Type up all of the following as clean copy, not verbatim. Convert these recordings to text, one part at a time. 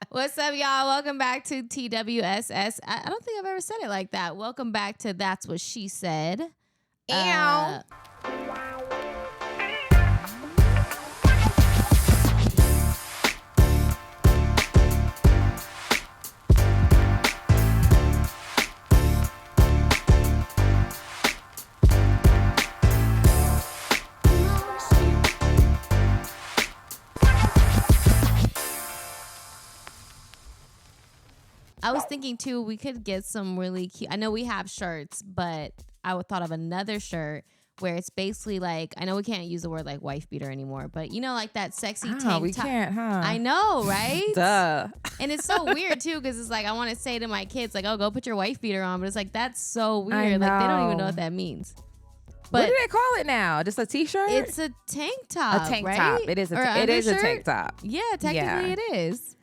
What's up, y'all? Welcome back to TWSS. I don't think I've ever said it like that. Welcome back to That's What She Said. Ew. I was thinking too, we could get some really cute. I know we have shirts, but I would thought of another shirt where it's basically like, I know we can't use the word like wife beater anymore, but you know, like that sexy tank top. We can't, huh? I know, right? Duh. And it's so weird too, because it's like I want to say to my kids, like, "Oh, go put your wife beater on," but it's like that's so weird. Like they don't even know what that means. But what do they call it now? Just a t-shirt? It's a tank top. A tank right? top. It is a tank top. Yeah, technically it is.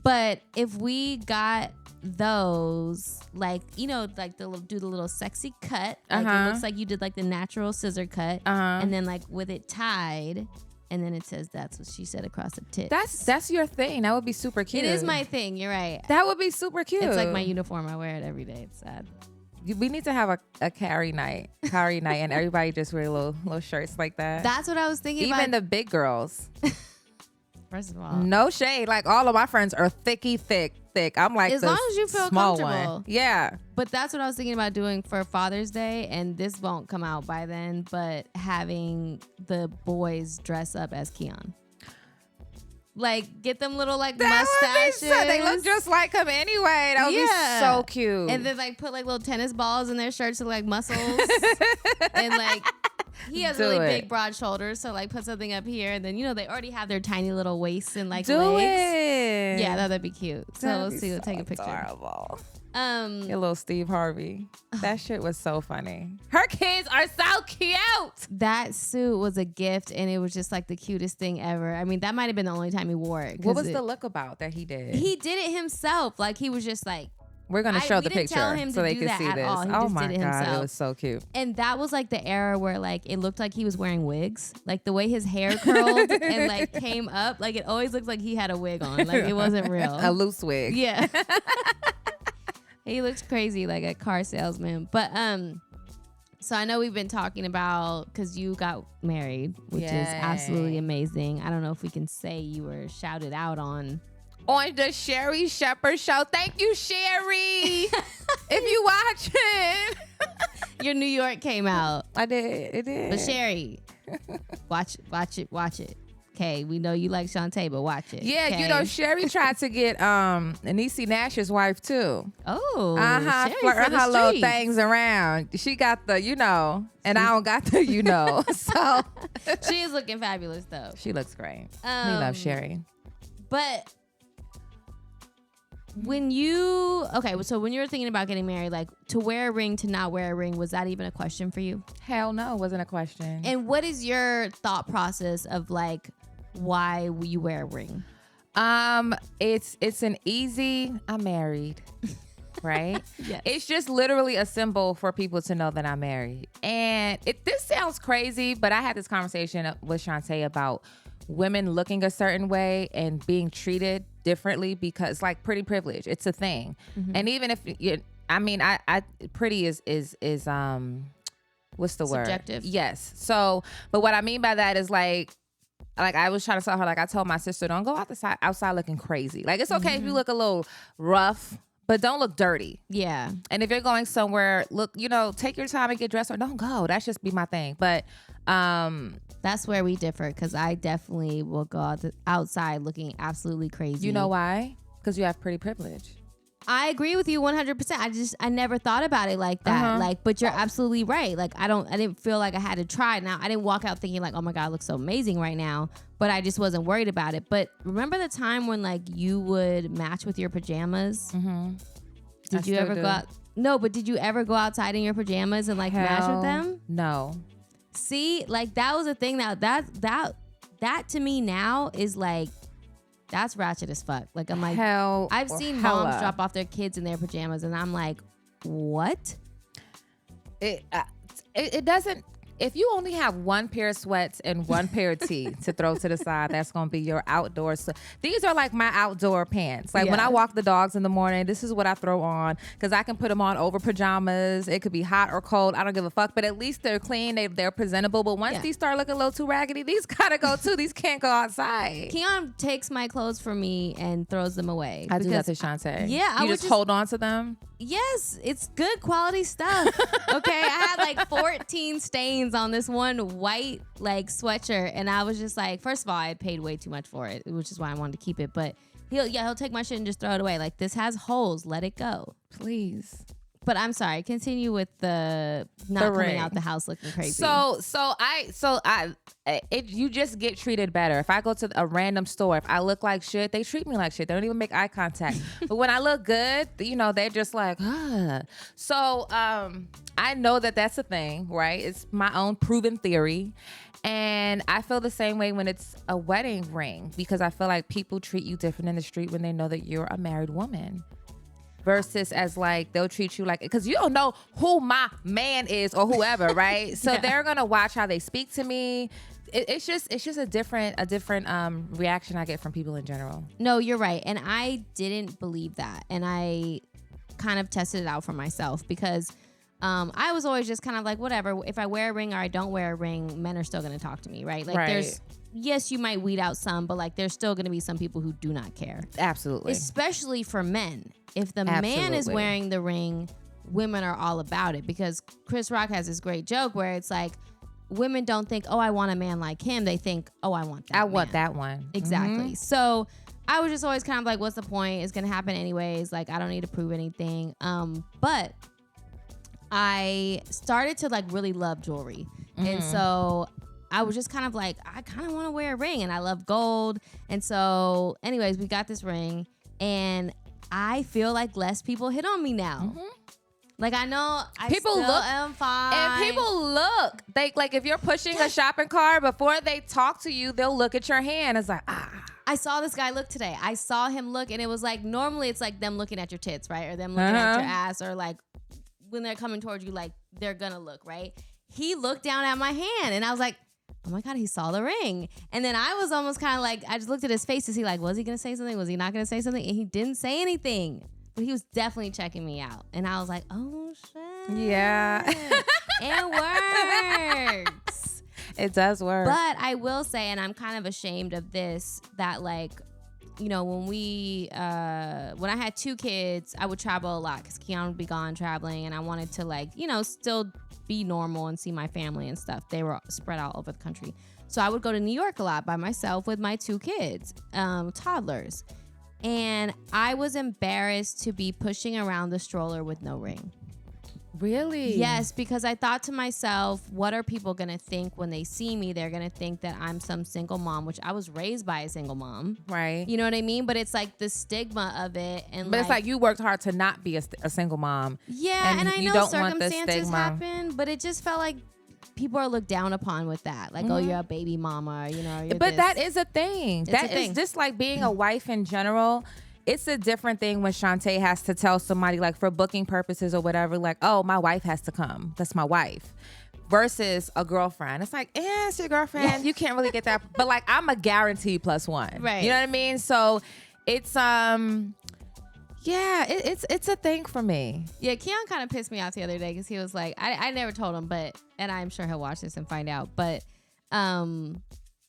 But if we got those, like, you know, like do the little sexy cut, like it looks like you did like the natural scissor cut, and then like with it tied, and then it says "That's What She Said" across the tits. That's your thing. That would be super cute. It is my thing. You're right. That would be super cute. It's like my uniform. I wear it every day. It's sad. We need to have a carry night, and everybody just wear little shirts like that. That's what I was thinking. Even the big girls. First of all, no shade. Like all of my friends are thick. I'm like, as long as you feel small comfortable. One. Yeah. But that's what I was thinking about doing for Father's Day, and this won't come out by then. But having the boys dress up as Keon. Like, get them little, like, mustaches. They look just like him anyway. That would be so cute. And then, like, put, like, little tennis balls in their shirts to, like, muscles. And, like, he has really big, broad shoulders. So, like, put something up here. And then, you know, they already have their tiny little waists and, like, legs. It. Yeah, that'd be cute. So, we'll see. We'll take a picture. Adorable. Your little Steve Harvey. That shit was so funny. Her kids are so cute. That suit was a gift, and it was just like the cutest thing ever. I mean, that might have been the only time he wore it. What was the look about that he did? He did it himself. Like, he was just like, we're going to show the picture so they can see this. Oh my God, it was so cute. And that was like the era where like it looked like he was wearing wigs. Like the way his hair curled and like came up, like it always looked like he had a wig on. Like it wasn't real. A loose wig. Yeah. He looks crazy like a car salesman. But so I know we've been talking about, because you got married, which is absolutely amazing. I don't know if we can say you were shouted out on the Sherry Shepherd show. Thank you, Sherry. If you watching. Your New York came out. I did. It did. But Sherry, watch it. Okay, we know you like Shantae, but watch it. Yeah, okay? you know, Sherry tried to get Niecy Nash's wife too. Oh, flirting her little things around. She got the, you know, and I don't got the, you know. So she is looking fabulous though. She looks great. We love Sherry. But when you when you were thinking about getting married, like to wear a ring, to not wear a ring, was that even a question for you? Hell no, it wasn't a question. And what is your thought process of like why you wear a ring? It's an easy, I'm married. Right? Yes. It's just literally a symbol for people to know that I'm married. And this sounds crazy, but I had this conversation with Shantae about women looking a certain way and being treated differently because, like, pretty privilege, it's a thing. And even if pretty is what's the word? Subjective. Yes. So, but what I mean by that is like I was trying to tell her, like I told my sister, don't go outside looking crazy. Like, it's okay if you look a little rough, but don't look dirty. Yeah. And if you're going somewhere, look, you know, take your time and get dressed, or don't go. That's just be my thing. But that's where we differ, because I definitely will go outside looking absolutely crazy. You know why? Because you have pretty privilege. I agree with you 100%. I never thought about it like that. Like, but you're absolutely right. Like, I didn't feel like I had to try. Now, I didn't walk out thinking like, oh my God, I look so amazing right now. But I just wasn't worried about it. But remember the time when like you would match with your pajamas? Did you ever go out? No, but did you ever go outside in your pajamas and like match with them? No. See, like that was a thing that to me now is like, that's ratchet as fuck. Like, I'm like, I've seen moms drop off their kids in their pajamas, and I'm like, what? It doesn't. If you only have one pair of sweats and one pair of tee to throw to the side, that's going to be your outdoor. So these are like my outdoor pants. Like when I walk the dogs in the morning, this is what I throw on because I can put them on over pajamas. It could be hot or cold. I don't give a fuck. But at least they're clean. They're presentable. But once these start looking a little too raggedy, these gotta go too. These can't go outside. Keon takes my clothes for me and throws them away. I do that to Shantae. Yeah. You just hold on to them? Yes, it's good quality stuff. Okay, I had like 14 stains on this one white like sweatshirt, and I was just like, first of all, I paid way too much for it, which is why I wanted to keep it. But he'll take my shit and just throw it away. Like, this has holes, let it go, please. But I'm sorry. Continue with the not coming out the house looking crazy. So if you just get treated better. If I go to a random store, if I look like shit, they treat me like shit. They don't even make eye contact. But when I look good, they're just like, ah. So I know that that's a thing, right? It's my own proven theory. And I feel the same way when it's a wedding ring, because I feel like people treat you different in the street when they know that you're a married woman. Versus as like they'll treat you like, because you don't know who my man is or whoever, right? So they're gonna watch how they speak to me. It's just a different reaction I get from people in general. No, you're right, and I didn't believe that, and I kind of tested it out for myself because I was always just kind of like, whatever. If I wear a ring or I don't wear a ring, men are still gonna talk to me, right? Like yes, you might weed out some, but like there's still gonna be some people who do not care. Absolutely, especially for men. If the man is wearing the ring, women are all about it, because Chris Rock has this great joke where it's like, women don't think, oh, I want a man like him. They think, oh, I want that I want that one. Exactly. Mm-hmm. So I was just always kind of like, what's the point? It's going to happen anyways. Like, I don't need to prove anything. But I started to like really love jewelry. Mm-hmm. And so I was just kind of like, I kind of want to wear a ring, and I love gold. And so anyways, we got this ring, and I feel like less people hit on me now. Mm-hmm. Like, I know people am fine. And people look. They like, if you're pushing a shopping cart, before they talk to you, they'll look at your hand. It's like, I saw this guy look today. I saw him look, and it was like, normally it's like them looking at your tits, right? Or them looking at your ass, or like when they're coming towards you, like they're gonna look, right? He looked down at my hand, and I was like, oh my God, he saw the ring. And then I was almost kind of like, I just looked at his face to see like, was he going to say something? Was he not going to say something? And he didn't say anything. But he was definitely checking me out. And I was like, oh shit. Yeah. It works. It does work. But I will say, and I'm kind of ashamed of this, that like, when I had 2 kids, I would travel a lot because Keon would be gone traveling, and I wanted to like, still be normal and see my family and stuff. They were spread out over the country. So I would go to New York a lot by myself with my 2 kids, toddlers. And I was embarrassed to be pushing around the stroller with no ring. Really? Yes, because I thought to myself, what are people going to think when they see me? They're going to think that I'm some single mom, which I was raised by a single mom. Right. You know what I mean? But it's like the stigma of it. But it's like you worked hard to not be a single mom. Yeah, and I know circumstances happen, but it just felt like people are looked down upon with that. Like, oh, you're a baby mama, you're But that is a thing. That is just like being a wife in general. It's a different thing when Shantae has to tell somebody, like for booking purposes or whatever, like, oh, my wife has to come. That's my wife. Versus a girlfriend. It's like, it's your girlfriend. You can't really get that. But like, I'm a guarantee +1. Right. You know what I mean? So it's, it's a thing for me. Yeah, Keon kind of pissed me off the other day because he was like, I never told him, and I'm sure he'll watch this and find out, but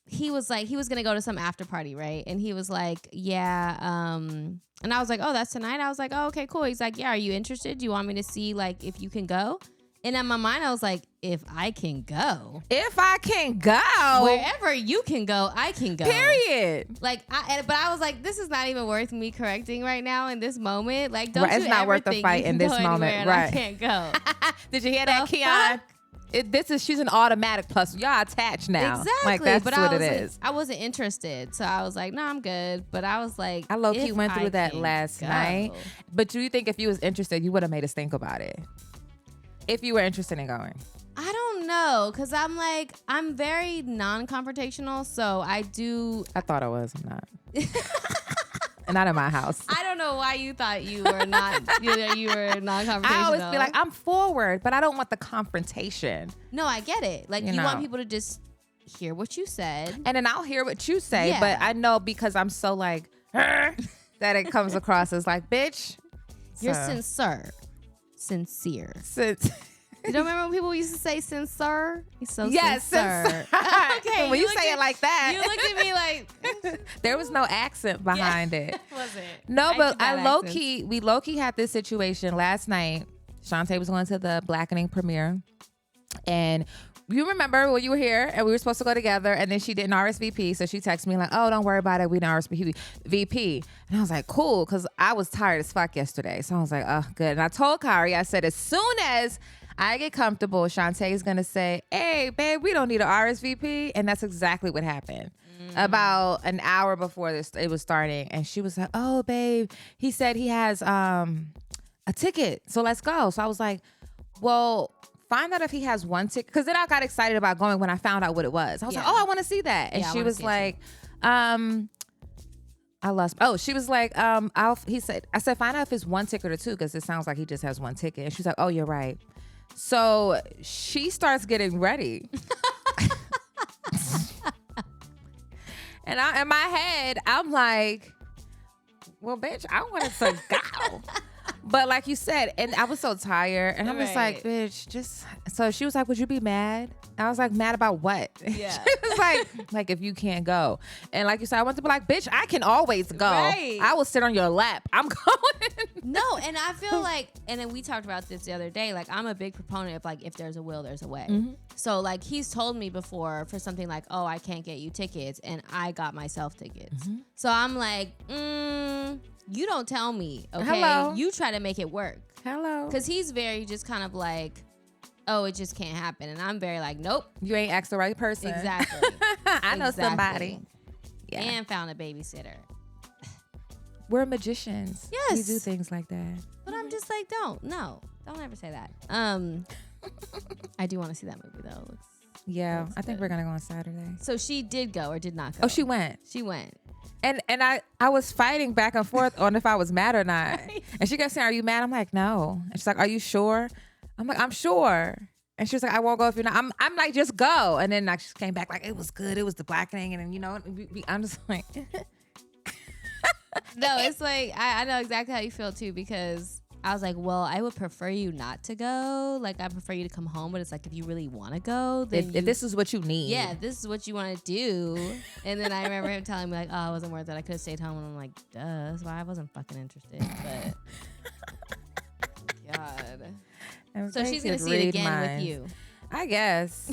he was like, he was going to go to some after party, right? And he was like, yeah. And I was like, oh, that's tonight? I was like, oh, okay, cool. He's like, yeah, are you interested? Do you want me to see, like, if you can go? And in my mind, I was like, if I can go. If I can go. Wherever you can go, I can go. Period. Like, but I was like, this is not even worth me correcting right now in this moment. Like, don't you it's not ever worth the think fight you in can this go moment. right. Right. I can't go. Did you hear that, Keon? She's an automatic plus. Y'all attached now. Exactly. Like, that's but what it is. I wasn't interested. So I was like, no, I'm good. But I was like, I low-key went through that last night. But do you think if you was interested, you would have made us think about it? If you were interested in going? I don't know. Because I'm very non-confrontational. So I thought I was. I'm not. Not in my house. I don't know why you thought you were not you were non-confrontational. I always be like, I'm forward, but I don't want the confrontation. No, I get it. Like you want people to just hear what you said. And then I'll hear what you say, but I know because I'm so like that it comes across as like, bitch. You're sincere. You don't remember when people used to say sincere? He's so sincere. Okay, when you say it like that. You looked at me like there was no accent behind it. Was it? No, but we low key had this situation last night. Shantae was going to the Blackening premiere, and you remember when you were here and we were supposed to go together, and then she didn't RSVP, so she texted me like, "Oh, don't worry about it, we didn't RSVP." And I was like, "Cool," because I was tired as fuck yesterday, so I was like, "Oh, good." And I told Kari, I said, as soon as I get comfortable, Shantae is gonna say, "Hey, babe, we don't need an RSVP," and that's exactly what happened. About an hour before it was starting, and she was like, "Oh, babe, he said he has a ticket, so let's go." So I was like, "Well, find out if he has one ticket," because then I got excited about going when I found out what it was. I was like, "Oh, I want to see that," and she was like, I lost. Oh, she was like, I said, find out if it's one ticket or two, because it sounds like he just has one ticket. And she's like, "Oh, you're right." So she starts getting ready. And in my head, I'm like, well, bitch, I wanted to go. But like you said, and I was so tired, and I'm just like, bitch, just. So she was like, "Would you be mad?" I was like, "Mad about what?" Yeah. She was like if you can't go. And like you said, I want to be like, bitch, I can always go. Right. I will sit on your lap. I'm going. No, and I feel like, and then we talked about this the other day, like I'm a big proponent of like, if there's a will, there's a way. Mm-hmm. So like he's told me before for something like, "Oh, I can't get you tickets," and I got myself tickets. Mm-hmm. So I'm like, you don't tell me, okay? Hello. You try to make it work. Hello. Because he's very just kind of like, "Oh, it just can't happen." And I'm very like, nope. You ain't asked the right person. Exactly. I know somebody. Yeah. And found a babysitter. We're magicians. Yes. We do things like that. But I'm just like, don't ever say that. I do want to see that movie though. Yeah, I think we're gonna go on Saturday. So she did go or did not go? Oh, she went. She went. And I was fighting back and forth on if I was mad or not. Right. And she kept saying, "Are you mad?" I'm like, "No." And she's like, "Are you sure?" I'm like, "I'm sure." And she was like, "I won't go if you're not." I'm like, "Just go." And then like she came back like, "It was good. It was the Blackening." And then I'm just like, no, it's like I know exactly how you feel too, because I was like, well, I would prefer you not to go. Like, I prefer you to come home. But it's like, if you really want to go, then if this is what you need. Yeah, if this is what you want to do. And then I remember him telling me like, "Oh, it wasn't worth it. I could have stayed home." And I'm like, duh, that's why I wasn't fucking interested. But God. So she's going to see it again with you. I guess.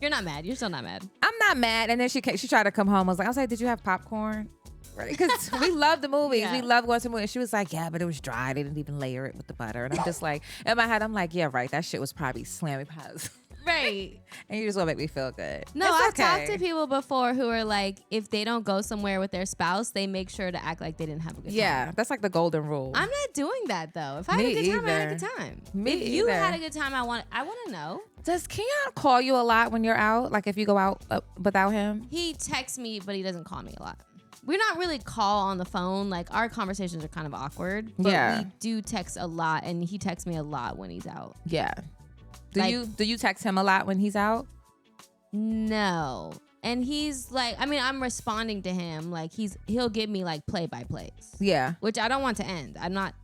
You're not mad. You're still not mad. I'm not mad. And then she tried to come home. I was like, "Did you have popcorn?" Because we love the movies. Yeah. We love going to movies. She was like, "Yeah, but it was dry. They didn't even layer it with the butter." And I'm just like, in my head, I'm like, yeah, right. That shit was probably slammy pies. Right. And you just want to make me feel good. No, I've talked to people before who are like, if they don't go somewhere with their spouse, they make sure to act like they didn't have a good time. Yeah, that's like the golden rule. I'm not doing that though. If I had a good time, I had a good time. If you had a good time, I want to know. Does Keon call you a lot when you're out? Like if you go out without him? He texts me, but he doesn't call me a lot. We're not really call on the phone. Like our conversations are kind of awkward. But we do text a lot, and he texts me a lot when he's out. Yeah. Do you text him a lot when he's out? No. And he's like, I mean, I'm responding to him. Like he'll give me like play-by-plays. Yeah. Which I don't want to end. I'm not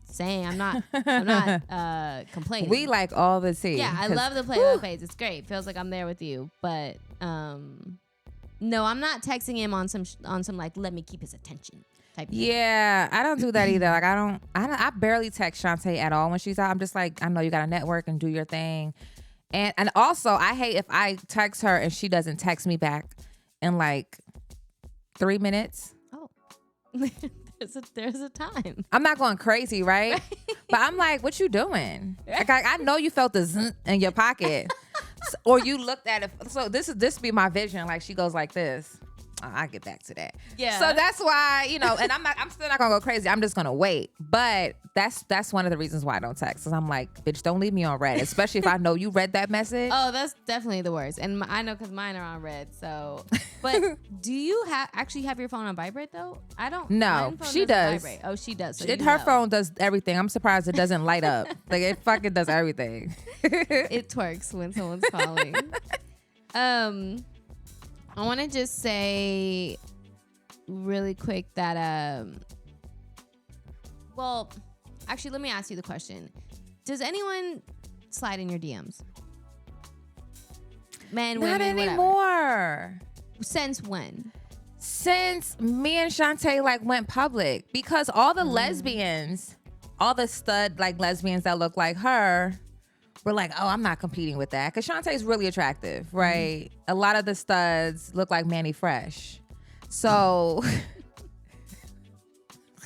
complaining. We like all the tea. Yeah, I love the play-by-plays. It's great. Feels like I'm there with you. But no, I'm not texting him on some like, let me keep his attention type thing. Yeah, I don't do that either. Like I barely text Shantae at all when she's out. I'm just like, I know you got to network and do your thing. And also I hate if I text her and she doesn't text me back in like 3 minutes. Oh, there's a time. I'm not going crazy, right? But I'm like, what you doing? Like I know you felt the zzz in your pocket. Or you looked at it. So this be my vision. Like she goes like this. I'll get back to that. Yeah. So that's why, and I'm still not gonna go crazy. I'm just gonna wait. But that's one of the reasons why I don't text. Cause I'm like, bitch, don't leave me on red, especially if I know you read that message. Oh, that's definitely the worst. And I know because mine are on red. So, but do you actually have your phone on vibrate though? I don't. No, she does. Vibrate. Oh, she does. So her phone does everything. I'm surprised it doesn't light up. Like it fucking does everything. It twerks when someone's calling. I want to just say really quick that well, actually, let me ask you the question. Does anyone slide in your DMs? Men, Not women, anymore. Whatever. Since when? Since me and Shantae went public, because all the lesbians, all the stud lesbians that look like her, were like, oh, I'm not competing with that, because Shantae's really attractive, right? A lot of the studs look like Manny Fresh, so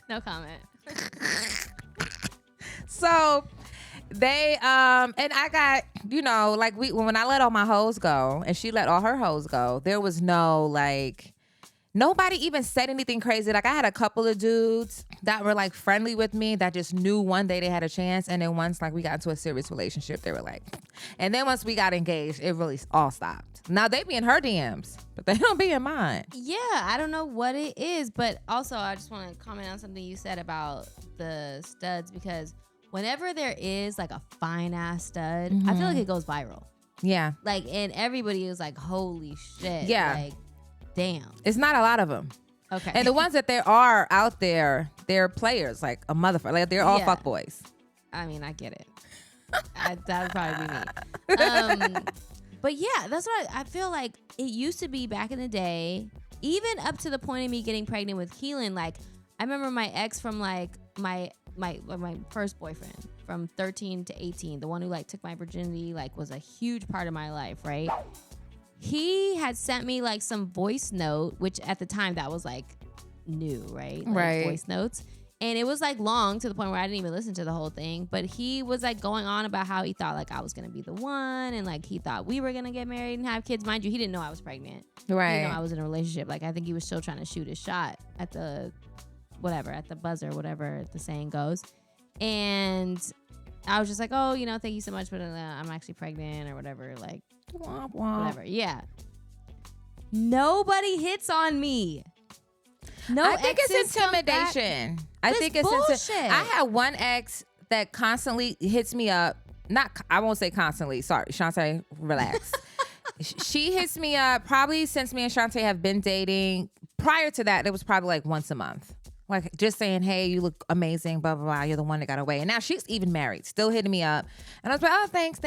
no comment. So they and I got when I let all my hoes go and she let all her hoes go, there was no nobody even said anything crazy. Like I had a couple of dudes that were friendly with me that just knew one day they had a chance, and then once we got into a serious relationship, they were and then once we got engaged, it really all stopped. Now they be in her DMs, but they don't be in mine. Yeah, I don't know what it is, but also I just want to comment on something you said about the studs, because whenever there is a fine ass stud, I feel like it goes viral. Yeah. And everybody is holy shit. Yeah. Damn. It's not a lot of them. Okay. And the ones that there are out there, they're players, a motherfucker. They're all fuckboys. I mean, I get it. That would probably be me. But yeah, that's what I feel like. It used to be back in the day, even up to the point of me getting pregnant with Keelan. I remember my ex from my first boyfriend from 13 to 18, the one who took my virginity, was a huge part of my life, right? He had sent me some voice note, which at the time that was new, right? Right. Voice notes. And it was long to the point where I didn't even listen to the whole thing. But he was going on about how he thought I was going to be the one. And he thought we were going to get married and have kids. Mind you, he didn't know I was pregnant. Right. He didn't know I was in a relationship. I think he was still trying to shoot his shot at the buzzer, whatever the saying goes. And I was just oh, thank you so much, but I'm actually pregnant or whatever. Womp womp. Whatever. Yeah. Nobody hits on me. No, I think it's intimidation. I think it's bullshit. I had one ex that constantly hits me up. I won't say constantly. Sorry, Shantae, relax. She hits me up probably since me and Shantae have been dating. Prior to that, it was probably once a month. Just saying, hey, you look amazing, blah, blah, blah. You're the one that got away. And now she's even married, still hitting me up. And I was like, oh, thanks.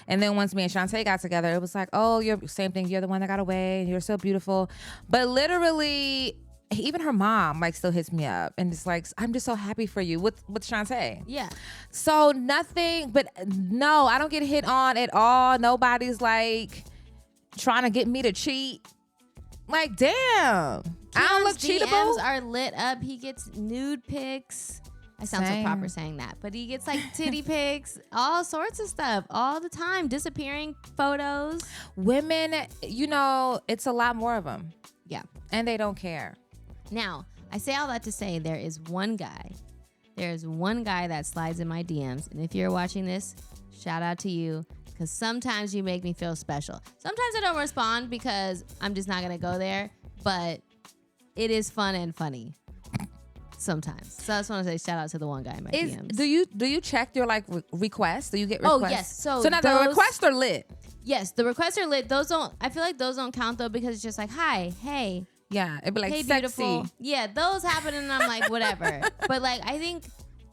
And then once me and Shantae got together, it was oh, you're same thing. You're the one that got away and you're so beautiful. But literally, even her mom still hits me up and it's I'm just so happy for you with Shantae. Yeah. So nothing, but no, I don't get hit on at all. Nobody's trying to get me to cheat. Damn. I don't look DMs cheatable. are lit up. He gets nude pics. I sound so proper saying that, but he gets titty pics, all sorts of stuff all the time. Disappearing photos. Women, it's a lot more of them. Yeah. And they don't care. Now, I say all that to say there is one guy that slides in my DMs. And if you're watching this, shout out to you. Because sometimes you make me feel special. Sometimes I don't respond because I'm just not going to go there. But it is fun and funny sometimes. So I just want to say shout out to the one guy in my DMs. Do you check your requests? Do you get requests? Oh, yes. So now the requests are lit. Yes, the requests are lit. I feel like those don't count though, because it's just hi, hey. Yeah, it'd be hey, sexy. Beautiful. Yeah, those happen and I'm whatever. But I think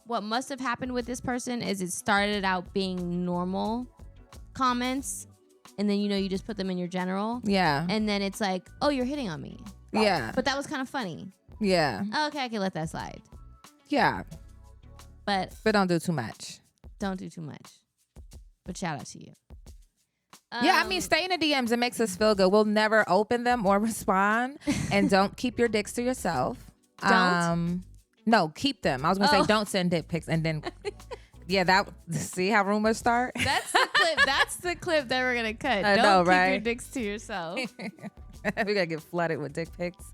what must have happened with this person is it started out being normal comments, and then you just put them in your general. Yeah. And then it's oh, you're hitting on me. Yeah. But that was kind of funny. Yeah. Okay, I can let that slide. Yeah. But don't do too much. Don't do too much. But shout out to you. Yeah, I mean, stay in the DMs. It makes us feel good. We'll never open them or respond. And don't keep your dicks to yourself. Don't? No, keep them. I was going to say don't send dick pics. And then, see how rumors start? That's the clip. That's the clip that we're going to cut. I Don't know, keep right? your dicks to yourself. We gotta get flooded with dick pics.